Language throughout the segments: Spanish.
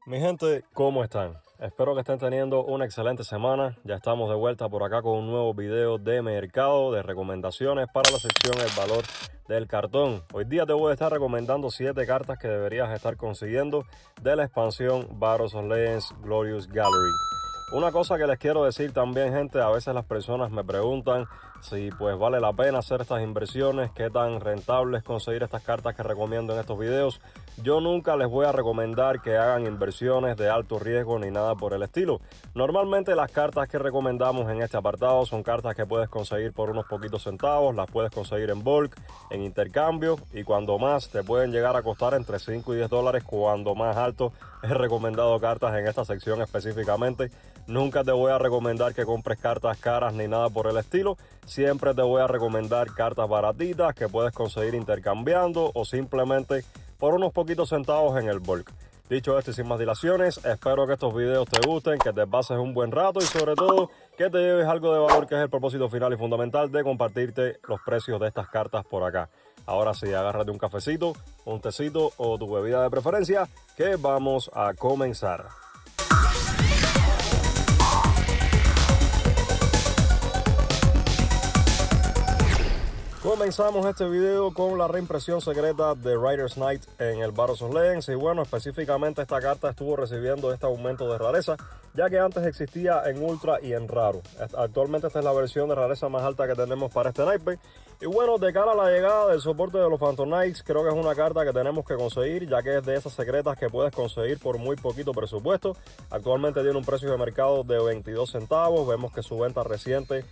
Mi gente, ¿cómo están? Espero que estén teniendo una excelente semana. Ya estamos de vuelta por acá con un nuevo video de mercado, de recomendaciones para la sección El Valor del Cartón. Hoy día te voy a estar recomendando 7 cartas que deberías estar consiguiendo de la expansión Battles of Legends Glorious Gallery. Una cosa que les quiero decir también, gente, a veces las personas me preguntan si pues vale la pena hacer estas inversiones, qué tan rentable es conseguir estas cartas que recomiendo en estos videos. Yo nunca les voy a recomendar que hagan inversiones de alto riesgo ni nada por el estilo. Normalmente las cartas que recomendamos en este apartado son cartas que puedes conseguir por unos poquitos centavos, las puedes conseguir en bulk, en intercambio, y cuando más te pueden llegar a costar entre 5 y 10 dólares cuando más alto he recomendado cartas en esta sección específicamente. Nunca te voy a recomendar que compres cartas caras ni nada por el estilo. Siempre te voy a recomendar cartas baratitas que puedes conseguir intercambiando o simplemente por unos poquitos centavos en el bulk. Dicho esto y sin más dilaciones, espero que estos videos te gusten, que te pases un buen rato y sobre todo que te lleves algo de valor, que es el propósito final y fundamental de compartirte los precios de estas cartas por acá. Ahora sí, agárrate un cafecito, un tecito o tu bebida de preferencia, que vamos a comenzar. Comenzamos este video con la reimpresión secreta de Riders Knight en el Battles of Legends. Y bueno, específicamente esta carta estuvo recibiendo este aumento de rareza, ya que antes existía en Ultra y en Raro. Actualmente esta es la versión de rareza más alta que tenemos para este naipe. Y bueno, de cara a la llegada del soporte de los Phantom Knights, creo que es una carta que tenemos que conseguir, ya que es de esas secretas que puedes conseguir por muy poquito presupuesto. Actualmente tiene un precio de mercado de 22 centavos. Vemos que su venta reciente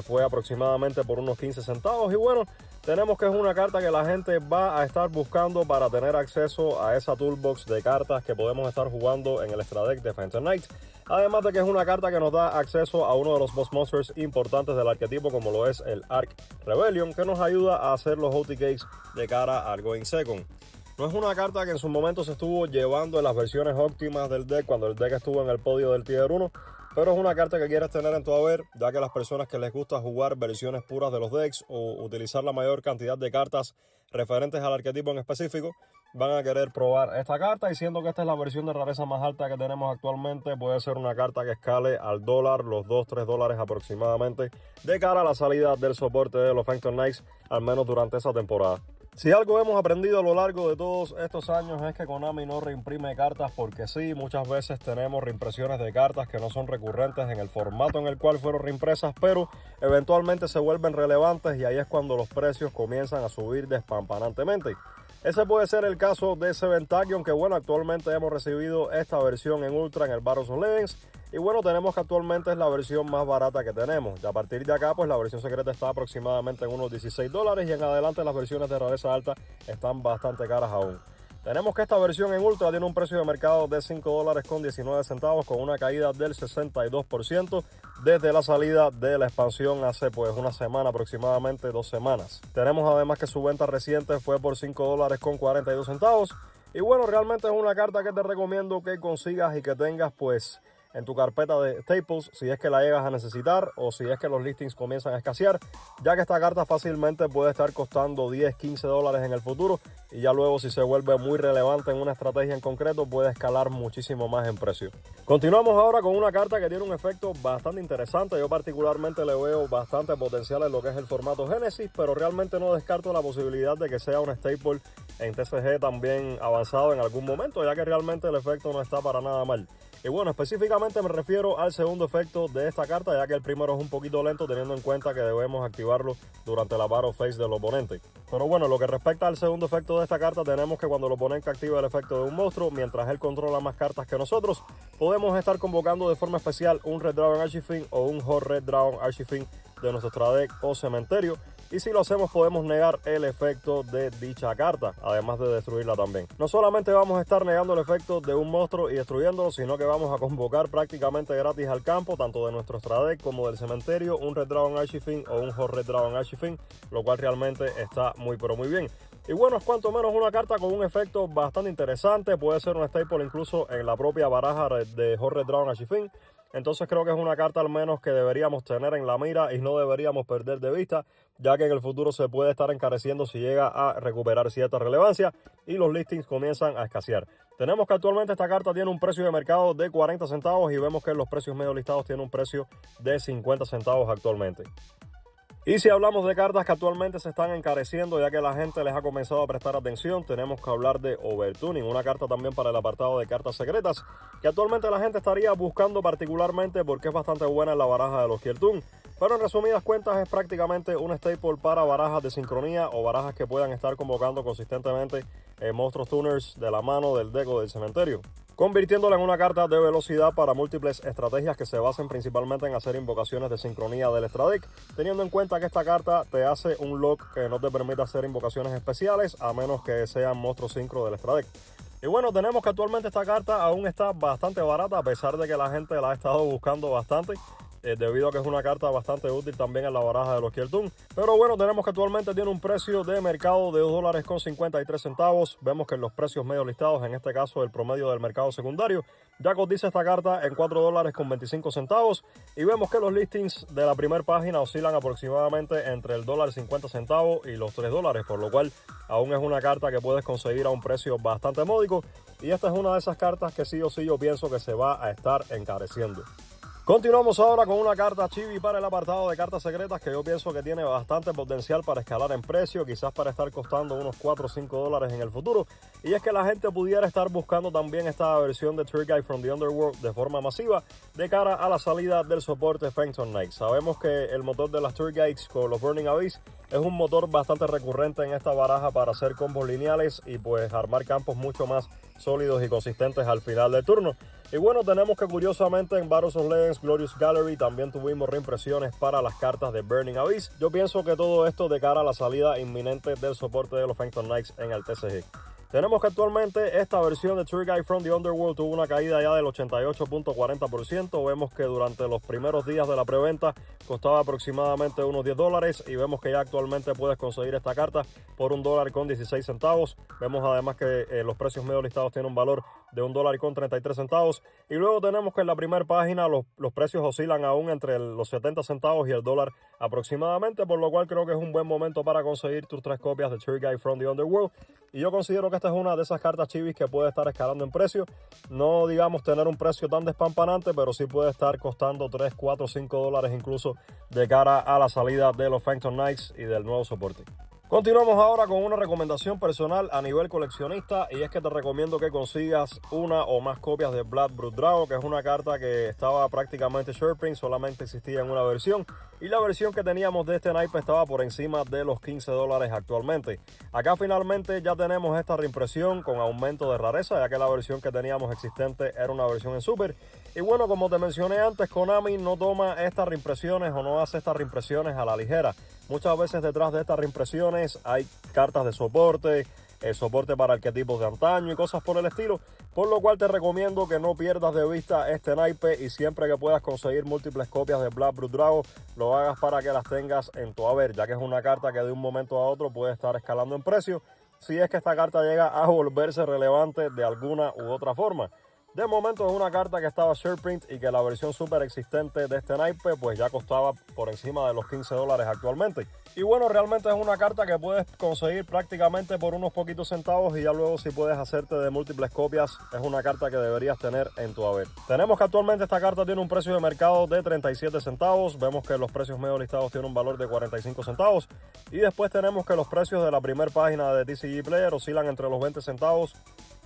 fue aproximadamente por unos 15 centavos. Y bueno, tenemos que es una carta que la gente va a estar buscando para tener acceso a esa toolbox de cartas que podemos estar jugando en el extra deck de Phantom Knights. Además de que es una carta que nos da acceso a uno de los boss monsters importantes del arquetipo, como lo es el Arc Rebellion, que nos ayuda a hacer los OTKs de cara al Going Second. No es una carta que en su momento se estuvo llevando en las versiones óptimas del deck, cuando el deck estuvo en el podio del Tier 1, pero es una carta que quieres tener en tu haber, ya que las personas que les gusta jugar versiones puras de los decks o utilizar la mayor cantidad de cartas referentes al arquetipo en específico, van a querer probar esta carta. Y siendo que esta es la versión de rareza más alta que tenemos actualmente, puede ser una carta que escale al dólar, los 2-3 dólares aproximadamente, de cara a la salida del soporte de los Phantom Knights, al menos durante esa temporada. Si algo hemos aprendido a lo largo de todos estos años es que Konami no reimprime cartas porque sí. Muchas veces tenemos reimpresiones de cartas que no son recurrentes en el formato en el cual fueron reimpresas, pero eventualmente se vuelven relevantes y ahí es cuando los precios comienzan a subir despampanantemente. Ese puede ser el caso de Seven Tachyon, que bueno, actualmente hemos recibido esta versión en Ultra en el Battles of Legends. Y bueno, tenemos que actualmente es la versión más barata que tenemos. Y a partir de acá, pues la versión secreta está aproximadamente en unos 16 dólares. Y en adelante las versiones de rareza alta están bastante caras aún. Tenemos que esta versión en Ultra tiene un precio de mercado de 5 dólares con 19 centavos, con una caída del 62% desde la salida de la expansión hace pues una semana, aproximadamente 2 semanas. Tenemos además que su venta reciente fue por 5 dólares con 42 centavos. Y bueno, realmente es una carta que te recomiendo que consigas y que tengas pues en tu carpeta de staples si es que la llegas a necesitar o si es que los listings comienzan a escasear, ya que esta carta fácilmente puede estar costando 10-15 dólares en el futuro y ya luego, si se vuelve muy relevante en una estrategia en concreto, puede escalar muchísimo más en precio. Continuamos ahora con una carta que tiene un efecto bastante interesante. Yo particularmente le veo bastante potencial en lo que es el formato Genesis, pero realmente no descarto la posibilidad de que sea un staple en TCG también avanzado en algún momento, ya que realmente el efecto no está para nada mal. Y bueno, específicamente me refiero al segundo efecto de esta carta, ya que el primero es un poquito lento, teniendo en cuenta que debemos activarlo durante la battle phase del oponente. Pero bueno, lo que respecta al segundo efecto de esta carta, tenemos que cuando el oponente activa el efecto de un monstruo, mientras él controla más cartas que nosotros, podemos estar convocando de forma especial un Red Dragon Archfiend o un Horde Red Dragon Archfiend de nuestro extra deck o cementerio. Y si lo hacemos, podemos negar el efecto de dicha carta, además de destruirla también. No solamente vamos a estar negando el efecto de un monstruo y destruyéndolo, sino que vamos a convocar prácticamente gratis al campo, tanto de nuestro extra deck como del cementerio, un Red Dragon Archfiend o un Horde Red Dragon Archfiend, lo cual realmente está muy pero muy bien. Y bueno, es cuanto menos una carta con un efecto bastante interesante. Puede ser un staple incluso en la propia baraja de Horde Red Dragon Archfiend. Entonces creo que es una carta al menos que deberíamos tener en la mira y no deberíamos perder de vista, ya que en el futuro se puede estar encareciendo si llega a recuperar cierta relevancia y los listings comienzan a escasear. Tenemos que actualmente esta carta tiene un precio de mercado de 40 centavos y vemos que los precios medio listados tienen un precio de 50 centavos actualmente. Y si hablamos de cartas que actualmente se están encareciendo ya que la gente les ha comenzado a prestar atención, tenemos que hablar de Overtuning, una carta también para el apartado de cartas secretas que actualmente la gente estaría buscando particularmente porque es bastante buena en la baraja de los Kill Toon. Pero en resumidas cuentas es prácticamente un staple para barajas de sincronía o barajas que puedan estar convocando consistentemente monstruos tuners de la mano del deck o del cementerio, convirtiéndola en una carta de velocidad para múltiples estrategias que se basen principalmente en hacer invocaciones de sincronía del extra deck, teniendo en cuenta que esta carta te hace un lock que no te permite hacer invocaciones especiales a menos que sean monstruos sincro del extra deck. Y bueno, tenemos que actualmente esta carta aún está bastante barata a pesar de que la gente la ha estado buscando bastante. Debido a que es una carta bastante útil también en la baraja de los Kill Toon. Pero bueno, tenemos que actualmente tiene un precio de mercado de $2.53. Vemos que en los precios medio listados, en este caso el promedio del mercado secundario, ya cotiza esta carta en $4.25. Y vemos que los listings de la primera página oscilan aproximadamente entre el $1.50 y los $3, por lo cual aún es una carta que puedes conseguir a un precio bastante módico. Y esta es una de esas cartas que sí o sí yo pienso que se va a estar encareciendo. Continuamos ahora con una carta chibi para el apartado de cartas secretas que yo pienso que tiene bastante potencial para escalar en precio, quizás para estar costando unos $4 o $5 en el futuro. Y es que la gente pudiera estar buscando también esta versión de Tour Guide from the Underworld de forma masiva de cara a la salida del soporte Phantom Knight. Sabemos que el motor de las Tour Guides con los Burning Abyss es un motor bastante recurrente en esta baraja para hacer combos lineales y pues armar campos mucho más sólidos y consistentes al final del turno. Y bueno, tenemos que curiosamente en Battles of Legends Glorious Gallery también tuvimos reimpresiones para las cartas de Burning Abyss. Yo pienso que todo esto de cara a la salida inminente del soporte de los Phantom Knights en el TCG. Tenemos que actualmente esta versión de Tour Guide from the Underworld tuvo una caída ya del 88.40%. Vemos que durante los primeros días de la preventa costaba aproximadamente unos $10 y vemos que ya actualmente puedes conseguir esta carta por $1.16. Vemos además que los precios medio listados tienen un valor de $1.33. Y luego tenemos que en la primera página los precios oscilan aún entre los 70 centavos y el dólar aproximadamente, por lo cual creo que es un buen momento para conseguir tus 3 copias de Tour Guide from the Underworld. Y yo considero que esta es una de esas cartas chivis que puede estar escalando en precio. No digamos tener un precio tan despampanante, pero sí puede estar costando $3, $4, $5 incluso de cara a la salida de los Phantom Knights y del nuevo soporte. Continuamos ahora con una recomendación personal a nivel coleccionista y es que te recomiendo que consigas una o más copias de Blood Brood Drago, que es una carta que estaba prácticamente Shareprint, solamente existía en una versión y la versión que teníamos de este naipe estaba por encima de los $15 actualmente. Acá finalmente ya tenemos esta reimpresión con aumento de rareza, ya que la versión que teníamos existente era una versión en Super. Y bueno, como te mencioné antes, Konami no toma estas reimpresiones o no hace estas reimpresiones a la ligera. Muchas veces detrás de estas reimpresiones hay cartas de soporte, soporte para arquetipos de antaño y cosas por el estilo, por lo cual te recomiendo que no pierdas de vista este naipe y siempre que puedas conseguir múltiples copias de Blood Brood Drago, lo hagas para que las tengas en tu haber, ya que es una carta que de un momento a otro puede estar escalando en precio si es que esta carta llega a volverse relevante de alguna u otra forma. De momento es una carta que estaba Shareprint y que la versión super existente de este naipe pues ya costaba por encima de los $15 actualmente. Y bueno, realmente es una carta que puedes conseguir prácticamente por unos poquitos centavos y ya luego si puedes hacerte de múltiples copias es una carta que deberías tener en tu haber. Tenemos que actualmente esta carta tiene un precio de mercado de 37 centavos, vemos que los precios medio listados tienen un valor de 45 centavos y después tenemos que los precios de la primera página de TCG Player oscilan entre los 20 centavos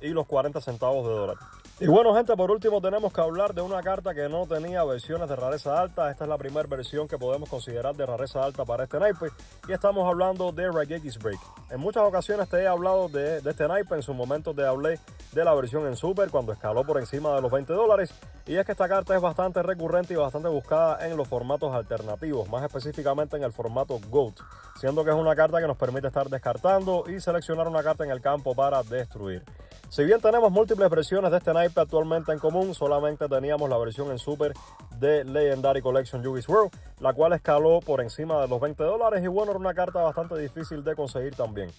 y los 40 centavos de dólar. Y bueno, gente, por último tenemos que hablar de una carta que no tenía versiones de rareza alta. Esta es la primera versión que podemos considerar de rareza alta para este naipe y estamos hablando de Raigekis Break. En muchas ocasiones te he hablado de este naipe, en su momento te hablé de la versión en Super cuando escaló por encima de los $20 y es que esta carta es bastante recurrente y bastante buscada en los formatos alternativos, más específicamente en el formato GOAT, siendo que es una carta que nos permite estar descartando y seleccionar una carta en el campo para destruir. Si bien tenemos múltiples versiones de este naipe actualmente en común, solamente teníamos la versión en Super de Legendary Collection Yugi's World, la cual escaló por encima de los $20 y bueno, era una carta bastante difícil de conseguir también.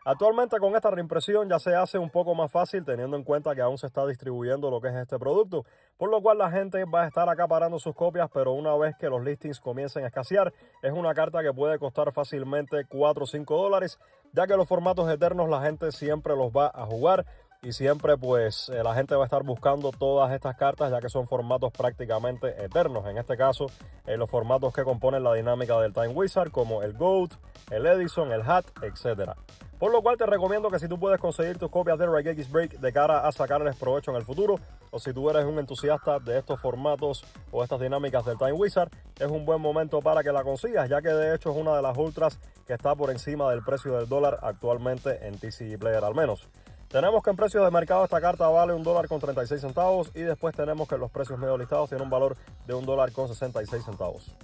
Actualmente con esta reimpresión ya se hace un poco más fácil teniendo en cuenta que aún se está distribuyendo lo que es este producto, por lo cual la gente va a estar acaparando sus copias, pero una vez que los listings comiencen a escasear, es una carta que puede costar fácilmente $4 o $5, ya que los formatos eternos la gente siempre los va a jugar. Y siempre pues la gente va a estar buscando todas estas cartas ya que son formatos prácticamente eternos. En este caso los formatos que componen la dinámica del Time Wizard como el GOAT, el Edison, el Hat, etc. Por lo cual te recomiendo que si tú puedes conseguir tus copias de Raigekis Break de cara a sacarles provecho en el futuro, o si tú eres un entusiasta de estos formatos o estas dinámicas del Time Wizard, es un buen momento para que la consigas, ya que de hecho es una de las ultras que está por encima del precio del dólar actualmente en TCG Player al menos. Tenemos que en precios de mercado esta carta vale $1.36 y después tenemos que los precios medio listados tienen un valor de $1.66.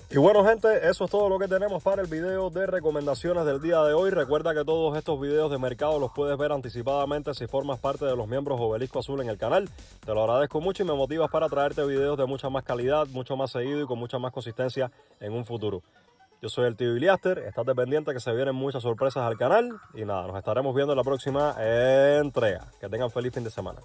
Y bueno gente, eso es todo lo que tenemos para el video de recomendaciones del día de hoy. Recuerda que todos estos videos de mercado los puedes ver anticipadamente si formas parte de los miembros Obelisco Azul en el canal. Te lo agradezco mucho y me motivas para traerte videos de mucha más calidad, mucho más seguido y con mucha más consistencia en un futuro. Yo soy el tío Iliaster, estate pendiente que se vienen muchas sorpresas al canal y nada, nos estaremos viendo en la próxima entrega. Que tengan feliz fin de semana.